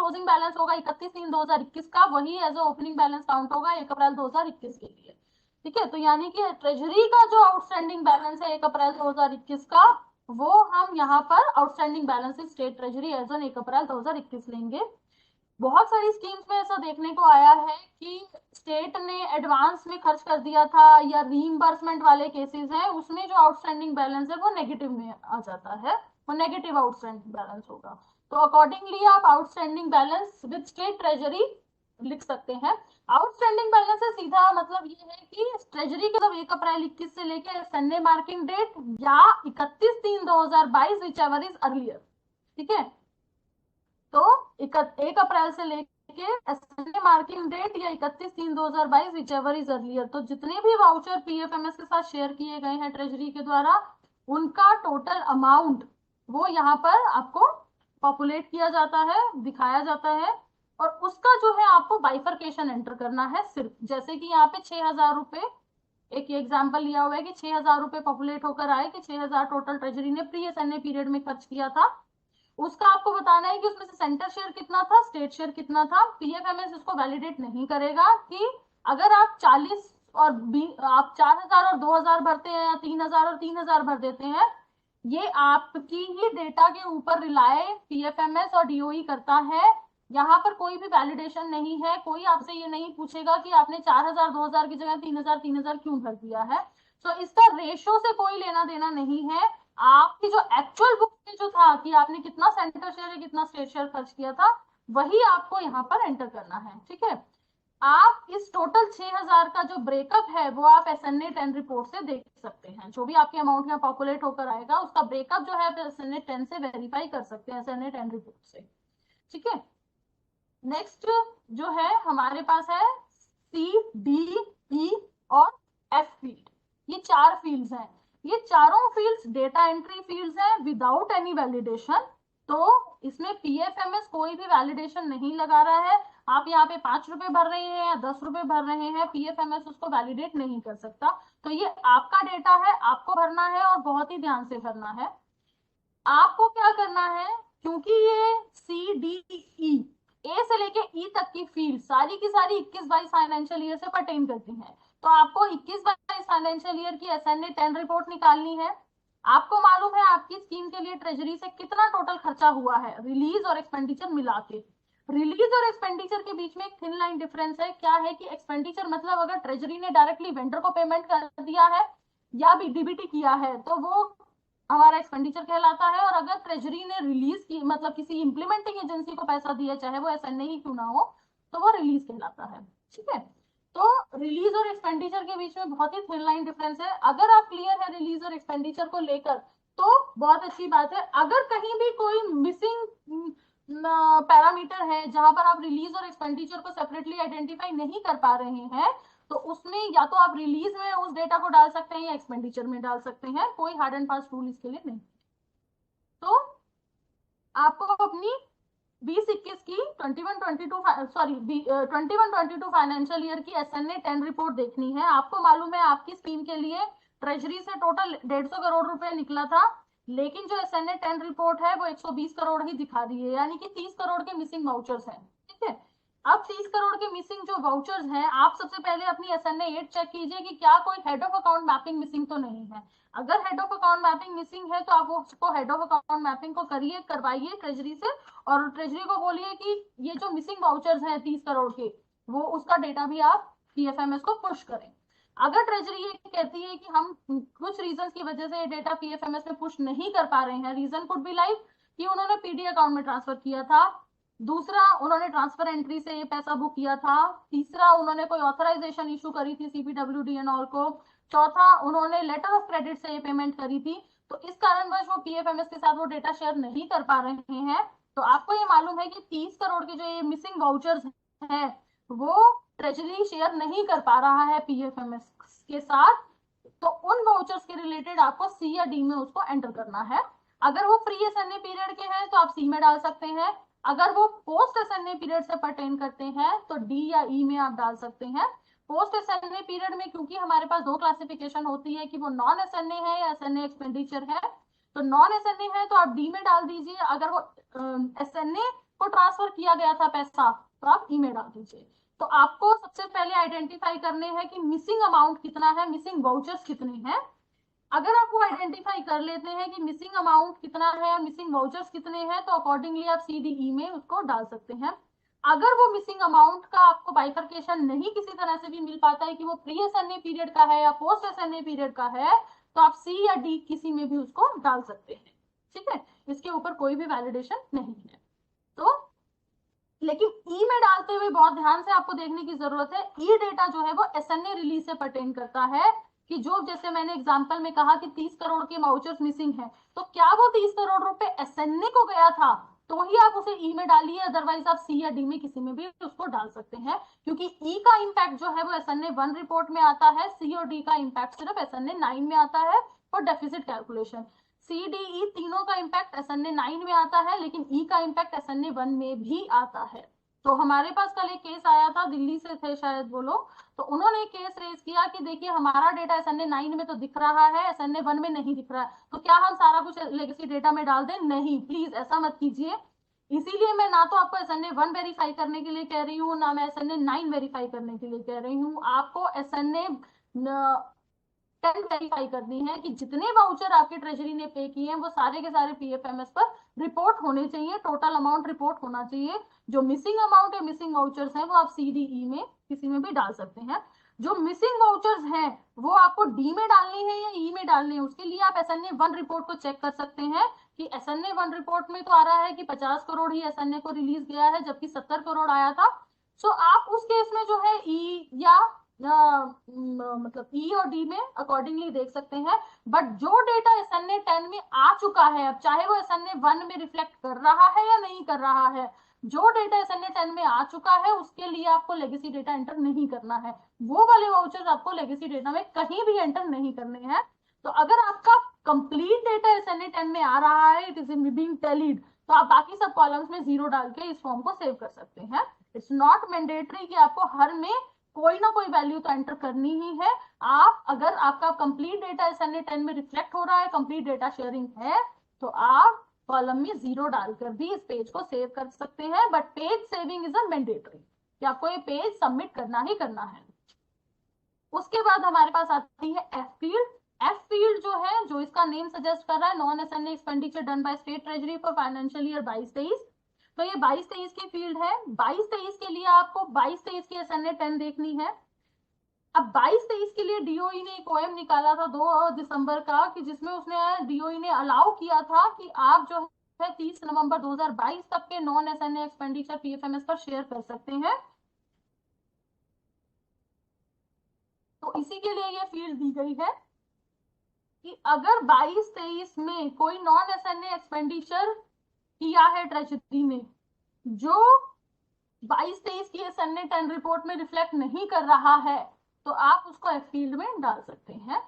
Closing balance होगा 31/3/2021 का, वही as a opening balance count होगा 1 अप्रैल 2021 के लिए। ठीक है, तो यानी कि ट्रेजरी का जो आउटस्टैंडिंग बैलेंस है 1 अप्रैल 2021 का, वो हम यहाँ पर outstanding balance state treasury as on 1 अप्रैल 2021 लेंगे। बहुत सारी स्कीम्स में ऐसा देखने को आया है कि स्टेट ने एडवांस में खर्च कर दिया था, या रीइंबर्समेंट वाले केसेस हैं, उसमें जो आउटस्टैंडिंग बैलेंस है वो नेगेटिव में आ जाता है, वो नेगेटिव आउटस्टैंडिंग बैलेंस होगा। तो अकॉर्डिंगली आप outstanding balance with state treasury लिख सकते हैं। आउटस्टैंडिंग बैलेंस से सीधा मतलब ये है कि ट्रेजरी के 1 अप्रैल 21 से लेकर संडे मार्किंग डेट या 31/3/2022 विच एवर इज अर्लियर। ठीक है, तो 1 अप्रैल से लेके संडे मार्किंग डेट या 31/3/2022 विच एवर इज अर्लियर, तो जितने भी वाउचर पीएफएमएस के साथ शेयर किए गए हैं ट्रेजरी के द्वारा, उनका टोटल अमाउंट वो यहाँ पर आपको पॉपुलेट किया जाता है, दिखाया जाता है, और उसका जो है आपको बाइफर्केशन एंटर करना है सिर्फ। जैसे कि यहाँ पे 6,000 रुपए, एक एग्जाम्पल लिया हुआ है कि 6,000 रुपए पॉपुलेट होकर आए कि 6,000 टोटल ट्रेजरी ने प्री एसएनए पीरियड में खर्च किया था, उसका आपको बताना है कि उसमें से सेंटर शेयर कितना था, स्टेट शेयर कितना था। पीएफएमएस इसको वैलिडेट नहीं करेगा कि अगर आप 40 और आप 4,000 और 2,000 भरते हैं, या 3,000 और 3,000 भर देते हैं, ये आपकी ही डेटा के ऊपर रिलाय पीएफएमएस और डीओई करता है। यहाँ पर कोई भी वैलिडेशन नहीं है, कोई आपसे ये नहीं पूछेगा कि आपने 4,000 2,000 की जगह 3,000 3,000 क्यों भर दिया है। तो इसका रेशो से कोई लेना देना नहीं है। आपकी जो एक्चुअल बुक में जो था कि आपने कितना सेंटर शेयर या कितना स्टेट शेयर खर्च किया था, वही आपको यहाँ पर एंटर करना है। ठीक है, आप इस टोटल 6,000 का जो ब्रेकअप है वो आप एसएनए 10 रिपोर्ट से देख सकते हैं। जो भी आपके अमाउंट यहाँ पॉपुलेट होकर आएगा उसका ब्रेकअप जो है एसएनए 10 से वेरीफाई कर सकते हैं, एसएनए 10 रिपोर्ट से। ठीक है, नेक्स्ट जो है हमारे पास है सी, डी, ई और एफ फील्ड। ये 4 फील्ड्स हैं। ये चारों फील्ड्स डेटा एंट्री फील्ड्स हैं विदाउट एनी वैलिडेशन। तो इसमें पीएफएमएस कोई भी वैलिडेशन नहीं लगा रहा है। आप यहाँ पे 5 रुपए भर रहे हैं या 10 रुपए भर रहे हैं, पीएफएमएस उसको वैलिडेट नहीं कर सकता। तो ये आपका डेटा है, आपको भरना है और बहुत ही ध्यान से भरना है। आपको क्या करना है, क्योंकि ये सी, डी, ई, ए से लेके ई तक की फील्ड सारी की सारी 21-22 फाइनेंशियल ईयर से पर्टेन करती हैं, तो आपको 21-22 फाइनेंशियल ईयर की एसएनए 10 रिपोर्ट निकालनी है। आपको मालूम है आपकी स्कीम के लिए ट्रेजरी से कितना टोटल खर्चा हुआ है, रिलीज और एक्सपेंडिचर मिला के। रिलीज और एक्सपेंडिचर के बीच में एक थिन लाइन डिफरेंस है। क्या है कि एक्सपेंडिचर मतलब अगर ट्रेजरी ने डायरेक्टली वेंडर को पेमेंट कर दिया है या भी डीबीटी किया है तो वो हमारा एक्सपेंडिचर कहलाता है, और अगर ट्रेजरी ने रिलीज की मतलब किसी इंप्लीमेंटिंग एजेंसी को पैसा दिया, चाहे वो एसएनए ही क्यों ना हो, तो वो रिलीज कहलाता है। ठीक है, तो रिलीज और एक्सपेंडिचर के बीच में बहुत ही थिन लाइन डिफरेंस है। अगर आप क्लियर है रिलीज और एक्सपेंडिचर को लेकर तो बहुत अच्छी बात है। अगर कहीं भी कोई मिसिंग पैरामीटर है जहां पर आप रिलीज और एक्सपेंडिचर को सेपरेटली आइडेंटिफाई नहीं कर पा रहे हैं, तो उसमें या तो आप रिलीज में उस डेटा को डाल सकते हैं या एक्सपेंडिचर में डाल सकते हैं, कोई हार्ड एंड फास्ट रूल इसके लिए नहीं। तो आपको अपनी 2021 की 21-22 फाइनेंशियल ईयर की एसएनए 10 रिपोर्ट देखनी है। आपको मालूम है आपकी स्कीम के लिए ट्रेजरी से टोटल 150 करोड़ रुपए निकला था, लेकिन जो एसएनए 10 रिपोर्ट है वो 120 करोड़ ही दिखा रही है, यानी कि 30 करोड़ के मिसिंग वाउचर्स हैं। ठीक है, अब 30 करोड़ के मिसिंग जो वाउचर्स हैं, आप सबसे पहले अपनी एसएनए 8 चेक कीजिए कि क्या कोई head of account mapping missing तो नहीं है। अगर head of account mapping missing है तो आप उसको हेड ऑफ अकाउंट मैपिंग को करिए, करवाइए ट्रेजरी से, और ट्रेजरी को बोलिए कि ये जो मिसिंग वाउचर्स हैं 30 करोड़ के, वो उसका डेटा भी आप पीएफएमएस को पुश करें। अगर ट्रेजरी ये कहती है कि हम कुछ रीजन की वजह से ये डेटा पीएफएमएस में पुश नहीं कर पा रहे हैं, रीजन कुड बी लाइक कि उन्होंने पीडी अकाउंट में ट्रांसफर किया था, दूसरा उन्होंने ट्रांसफर एंट्री से ये पैसा बुक किया था, तीसरा उन्होंने कोई ऑथराइजेशन इशू करी थी सीपीडब्ल्यूडी एंड ऑल को, चौथा उन्होंने लेटर ऑफ क्रेडिट से ये पेमेंट करी थी, तो इस कारणवश वो पीएफएमएस के साथ वो डेटा शेयर नहीं कर पा रहे हैं। तो आपको ये मालूम है कि 30 करोड़ के जो ये मिसिंग वाउचर्स है वो ट्रेजरी शेयर नहीं कर पा रहा है पीएफएमएस के साथ, तो उन वाउचर्स के रिलेटेड आपको सी या डी में उसको एंटर करना है। अगर वो प्री एसएनए पीरियड के हैं तो आप सी में डाल सकते हैं, अगर वो पोस्ट एसएनए पीरियड से पर्टेन करते हैं तो डी या ई में आप डाल सकते हैं। पोस्ट एसएनए पीरियड में क्योंकि हमारे पास 2 क्लासिफिकेशन होती है कि वो नॉन एसएनए है या एसएनए एक्सपेंडिचर है, तो नॉन एसएनए है तो आप डी में डाल दीजिए, अगर वो एसएनए को ट्रांसफर किया गया था पैसा, तो आप ई में डाल दीजिए। तो आपको सबसे पहले आइडेंटिफाई करने हैं कि मिसिंग अमाउंट कितना है, मिसिंग वाउचर्स कितने हैं। अगर आप वो आइडेंटिफाई कर लेते हैं कि मिसिंग अमाउंट कितना है, मिसिंग वाउचर्स कितने हैं, तो अकॉर्डिंगली आप सीडीई में उसको डाल सकते हैं। अगर वो मिसिंग अमाउंट का आपको बाइफर्केशन नहीं किसी तरह से भी मिल पाता है कि वो प्री एसएनए पीरियड का है या पोस्ट एसएनए पीरियड का है, तो आप सी या डी किसी में भी उसको डाल सकते हैं। ठीक है, इसके ऊपर कोई भी वैलिडेशन नहीं है। तो लेकिन ई में डालते हुए बहुत ध्यान से आपको देखने की जरूरत है, ई डेटा जो है वो एसएनए रिलीज से पर्टेन करता है। कि जो जैसे मैंने एग्जांपल में कहा कि 30 करोड़ के वाउचर्स मिसिंग है, तो क्या वो 30 करोड़ रुपए एसएनए को गया था, तो ही आप उसे ई में डालिए, अदरवाइज आप सी या डी में किसी में भी उसको डाल सकते हैं। क्योंकि ई का इम्पैक्ट जो है वो एसएनए 1 रिपोर्ट में आता है, सी और डी का इम्पैक्ट सिर्फ एसएनए 9 में आता है for deficit calculation. C D E तीनों का इम्पैक्ट एसएनए 9 में आता है, लेकिन ई का इम्पैक्ट एसएनए 1 में भी आता है। तो हमारे पास कल एक केस आया था, दिल्ली से थे शायद वो लोग, तो उन्होंने एक केस रेज किया कि देखिए हमारा डेटा एसएनए 9 में तो दिख रहा है, एसएनए 1 में नहीं दिख रहा है, तो क्या हम सारा कुछ लेगेसी डेटा में डाल दें? नहीं, प्लीज ऐसा मत कीजिए। इसीलिए मैं ना तो आपको एसएनए 1 वेरीफाई करने के लिए कह रही हूँ, ना मैं एसएनए 9 वेरीफाई करने के लिए कह रही हूँ। आपको एसएनए 10 वेरीफाई करनी है कि जितने वाउचर आपके ट्रेजरी ने पे किए हैं वो सारे के सारे पीएफएमएस पर रिपोर्ट होने चाहिए, टोटल अमाउंट रिपोर्ट होना चाहिए। जो मिसिंग अमाउंट है, मिसिंग वाउचर्स हैं, वो आप सीडीई में किसी में भी डाल सकते हैं। जो मिसिंग वाउचर्स हैं वो आपको डी में डालनी है या ई में डालनी है, उसके लिए आप एसएनए 1 रिपोर्ट को चेक कर सकते हैं कि एसएनए 1 रिपोर्ट में तो आ रहा है कि 50 करोड़ ही एसएनए को रिलीज गया है, जबकि 70 करोड़ आया था। सो आप उस केस में जो है ई या मतलब ई और डी में अकॉर्डिंगली देख सकते हैं। बट जो डेटा एसएनए 10 में आ चुका है, अब चाहे वो एसएनए 1 में रिफ्लेक्ट कर रहा है या नहीं कर रहा है, जो डेटा एसएनए 10 में आ चुका है उसके लिए आपको लेगेसी डेटा एंटर नहीं करना है। वो वाले वाउचर्स आपको लेगेसी डेटा में कहीं भी एंटर नहीं करने हैं। तो अगर आपका कंप्लीट डेटा एसएनए 10 में आ रहा है, इट इज बीइंग टैलीड, तो आप बाकी सब कॉलम्स में 0 डाल के इस फॉर्म को सेव कर सकते हैं। इट्स नॉट मैंडेटरी कि आपको हर में कोई ना कोई वैल्यू तो एंटर करनी ही है। आप अगर आपका कंप्लीट डेटा एसएनए 10 में रिफ्लेक्ट हो रहा है, कंप्लीट डेटा शेयरिंग है, तो आप कॉलम में 0 डालकर भी इस पेज को सेव कर सकते हैं। But page saving is a mandatory, कि आपको ये पेज सबमिट करना ही करना है। उसके बाद हमारे पास आती है एफ फील्ड। एफ फील्ड जो है, जो इसका नेम सजेस्ट कर रहा है, non SNA expenditure done by state treasury for financial year 22-23, तो ये 22-23 की फील्ड है। 22-23 के लिए आपको 22-23 की एसएनए 10 देखनी है। अब 22-23 के लिए डीओई ने एक ओएम निकाला था 2 दिसंबर का, कि जिसमें उसने डीओई ने अलाउ किया था कि आप जो है 30 नवंबर 2022 तक के नॉन एसएनए एक्सपेंडिचर पीएफएमएस पर शेयर कर सकते हैं। तो इसी के लिए ये फील्ड दी गई है कि अगर 22-23 में कोई नॉन एसएनए एक्सपेंडिचर किया है ट्रेजरी ने, जो 22-23 की एसएनए 10 रिपोर्ट में रिफ्लेक्ट नहीं कर रहा है, तो आप उसको एफ फील्ड में डाल सकते हैं।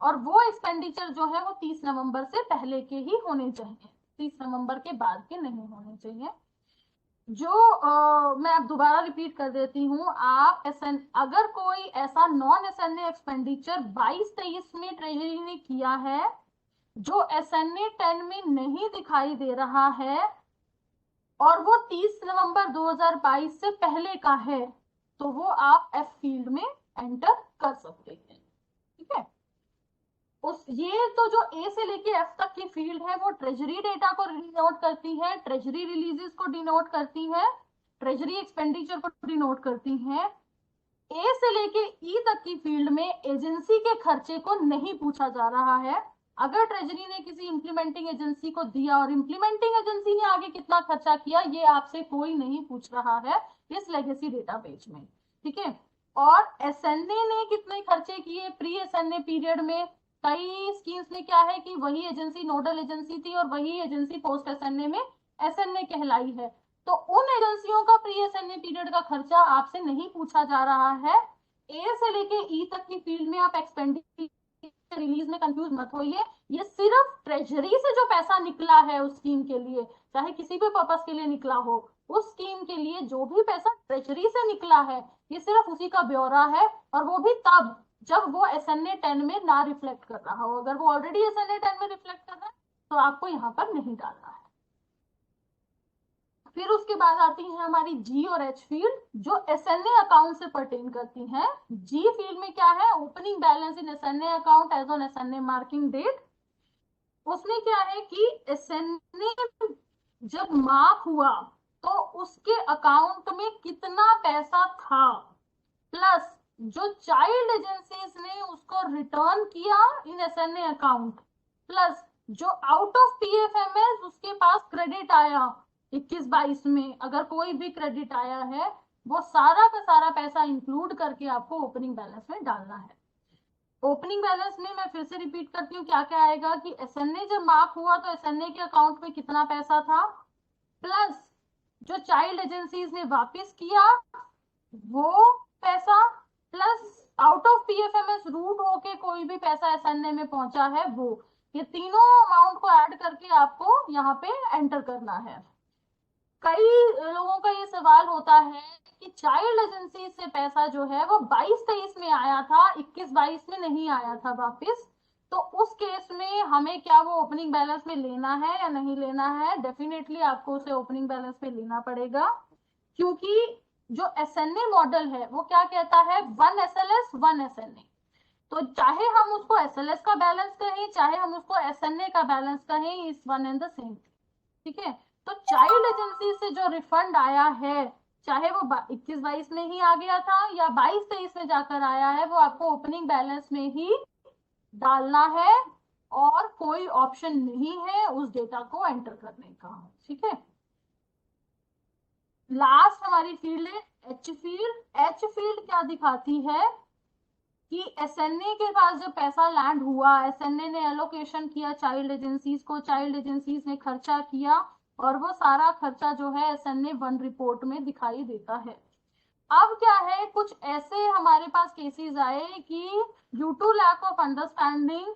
और वो एक्सपेंडिचर जो है वो 30 नवंबर से पहले के ही होने चाहिए, 30 नवंबर के बाद के नहीं होने चाहिए। मैं अब दोबारा रिपीट कर देती हूँ, आप अगर कोई ऐसा नॉन एसएनए एक्सपेंडिचर 22-23 में ट्रेजरी ने किया है जो एसएनए 10 में नहीं दिखाई दे रहा है, और वो 30 नवंबर 2022 से पहले का है, तो वो आप एफ फील्ड में एंटर कर सकते हैं। ठीक है, ये तो जो ए से लेके एफ तक की फील्ड है वो ट्रेजरी डेटा को डिनोट करती है, ट्रेजरी रिलीजेस को डिनोट करती है, ट्रेजरी एक्सपेंडिचर को डिनोट करती है। ए से लेके ई तक की फील्ड में एजेंसी के खर्चे को नहीं पूछा जा रहा है। अगर ट्रेजरी ने किसी इंप्लीमेंटिंग एजेंसी को दिया और इंप्लीमेंटिंग एजेंसी ने आगे कितना खर्चा किया, ये आपसे कोई नहीं पूछ रहा है इस लेगेसी डेटाबेस में। ठीक है, और एसएनए ने कितने खर्चे किए प्री एसएनए पीरियड में, कई स्कीम्स में क्या है कि वही एजेंसी नोडल एजेंसी थी और वही एजेंसी पोस्ट एसएनए में एसएनए कहलाई है, तो उन एजेंसियों का प्री एसएनए पीरियड का खर्चा आपसे नहीं पूछा जा रहा है। ए से लेके ई तक की फील्ड में आप एक्सपेंडिचर रिलीज में कंफ्यूज मत होइए, ये सिर्फ ट्रेजरी से जो पैसा निकला है उस स्कीम के लिए, चाहे किसी भी पर्पस के लिए निकला हो, उस स्कीम के लिए जो भी पैसा ट्रेजरी से निकला है, ये सिर्फ उसी का ब्यौरा है, और वो भी तब जब वो एसएनए 10 में ना रिफ्लेक्ट कर रहा हो। अगर वो ऑलरेडी एसएनए 10 में रिफ्लेक्ट कर रहा है तो आपको यहाँ पर नहीं डालना है। फिर उसके बाद आती है हमारी जी और एच फील्ड, जो एसएनए अकाउंट से पर्टेन करती हैं। जी फील्ड में क्या है, opening balance in SNA account as on SNA marking date. उसमें क्या है कि एसएनए जब मार्क हुआ तो उसके अकाउंट में कितना पैसा था, प्लस जो चाइल्ड एजेंसीज ने उसको रिटर्न किया इन एसएनए अकाउंट, प्लस जो आउट ऑफ पीएफएमएस उसके पास क्रेडिट आया 21-22 में, अगर कोई भी क्रेडिट आया है, वो सारा का सारा पैसा इंक्लूड करके आपको ओपनिंग बैलेंस में डालना है। ओपनिंग बैलेंस में मैं फिर से रिपीट करती हूँ क्या क्या आएगा कि एसएनए जब मार्क हुआ तो एसएनए के अकाउंट में कितना पैसा था, प्लस जो चाइल्ड एजेंसीज ने वापस किया वो पैसा, plus out of PFMS route होके कोई भी पैसा एसएनए में पहुंचा है वो, ये तीनों अमाउंट को ऐड करके आपको यहाँ पे एंटर करना है। कई लोगों का ये सवाल होता है कि चाइल्ड एजेंसी से पैसा जो है वो 22-23 में आया था, 21-22 में नहीं आया था वापस, तो उस केस में हमें क्या वो ओपनिंग बैलेंस में लेना है या नहीं लेना है? डेफिनेटली आपको उसे ओपनिंग बैलेंस में लेना पड़ेगा, क्योंकि जो एसएनए मॉडल है वो क्या कहता है, 1 एसएलएस 1 एसएनए। तो चाहे हम उसको एसएलएस का बैलेंस कहें, चाहे हम उसको एसएनए का बैलेंस कहें, is one and the same, ठीक है। तो चाइल्ड एजेंसी से जो रिफंड आया है, चाहे वो 21-22 में ही आ गया था या 22-23 में जाकर आया है, वो आपको ओपनिंग बैलेंस में ही डालना है और कोई ऑप्शन नहीं है उस डेटा को एंटर करने का, ठीक है। लास्ट हमारी फील्ड है एच फील्ड। एच फील्ड क्या दिखाती है कि एसएनए के पास जब पैसा लैंड हुआ, एसएनए ने एलोकेशन किया चाइल्ड एजेंसीज को, चाइल्ड एजेंसीज ने खर्चा किया और वो सारा खर्चा जो है एसएनए 1 रिपोर्ट में दिखाई देता है। अब क्या है, कुछ ऐसे हमारे पास केसेस आए कि due to lack of understanding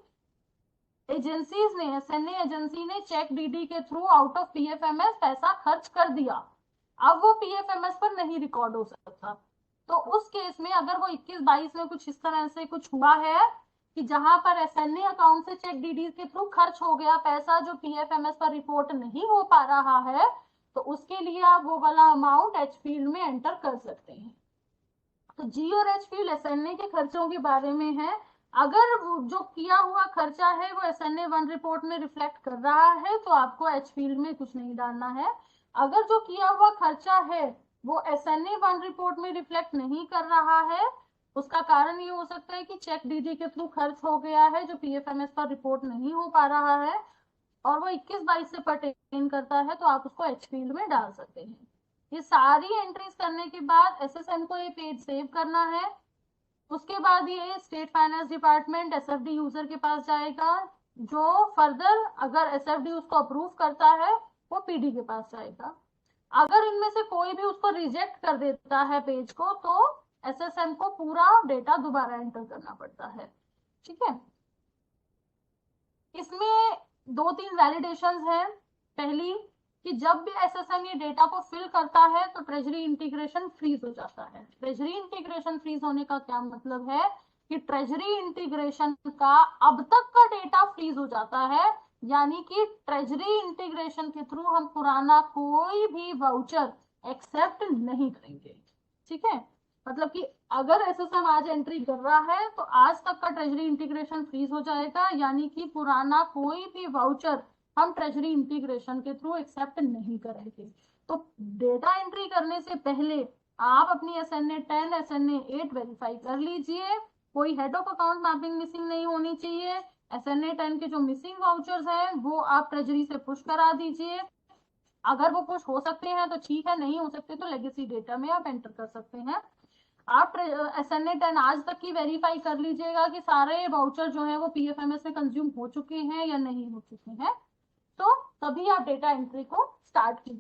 agencies ने, एसएनए एजेंसी ने चेक डीडी के थ्रू आउट ऑफ पीएफएमएस पैसा खर्च कर दिया, अब वो पीएफएमएस पर नहीं रिकॉर्ड हो सकता। तो उस केस में अगर वो 21-22 में कुछ इस तरह से कुछ हुआ है कि जहां पर एसएनए अकाउंट से चेक डीडी के थ्रू खर्च हो गया पैसा जो पीएफएमएस पर रिपोर्ट नहीं हो पा रहा है, तो उसके लिए आप वो वाला अमाउंट एच फील्ड में एंटर कर सकते हैं। तो जी और एच फील्ड एसएनए के खर्चों के बारे में है। अगर जो किया हुआ खर्चा है वो एसएनए 1 रिपोर्ट में रिफ्लेक्ट कर रहा है तो आपको एच फील्ड में कुछ नहीं डालना है। अगर जो किया हुआ खर्चा है वो एसएनए 1 रिपोर्ट में रिफ्लेक्ट नहीं कर रहा है, उसका कारण ये हो सकता है कि चेक डीडी के थ्रू खर्च हो गया है जो पीएफएमएस पर रिपोर्ट नहीं हो पा रहा है और वो 21-22 से पर्टेन करता है, तो आप उसको एच फील्ड में डाल सकते हैं। ये सारी एंट्रीज करने के बाद एसएसएम को ये पेज सेव करना है। उसके बाद ये state finance department SFD user के पास जाएगा, जो फर्दर अगर एसएफडी उसको अप्रूव करता है वो पीडी के पास जाएगा। अगर इनमें से कोई भी उसको रिजेक्ट कर देता है पेज को, तो एसएसएम को पूरा डेटा दोबारा एंटर करना पड़ता है, ठीक है। इसमें 2-3 वैलिडेशंस हैं। पहली कि जब भी एसएसएम ये डेटा को फिल करता है तो ट्रेजरी इंटीग्रेशन फ्रीज हो जाता है। ट्रेजरी इंटीग्रेशन फ्रीज होने का क्या मतलब है कि ट्रेजरी इंटीग्रेशन का अब तक का डेटा फ्रीज हो जाता है, यानी कि ट्रेजरी इंटीग्रेशन के थ्रू हम पुराना कोई भी वाउचर एक्सेप्ट नहीं करेंगे, ठीक है। मतलब कि अगर एसएसएम आज एंट्री कर रहा है तो आज तक का ट्रेजरी इंटीग्रेशन फ्रीज हो जाएगा, यानी कि पुराना कोई भी वाउचर हम ट्रेजरी इंटीग्रेशन के थ्रू एक्सेप्ट नहीं करेंगे। तो डेटा एंट्री करने से पहले आप अपनी एसएनए 10 एसएनए 8 वेरीफाई कर लीजिए, कोई head of account mapping missing नहीं होनी चाहिए। एसएनए 10 के जो मिसिंग वाउचर्स हैं वो आप ट्रेजरी से पुश करा दीजिए, अगर वो पुश हो सकते हैं तो ठीक है, नहीं हो सकते तो लेगेसी डेटा में आप एंटर कर सकते हैं। आप एसएनए 10 आज तक की वेरीफाई कर लीजिएगा कि सारे वाउचर जो है वो पीएफएमएस में कंज्यूम हो चुके हैं या नहीं हो चुके हैं, तो तभी आप डेटा एंट्री को स्टार्ट कीजिए।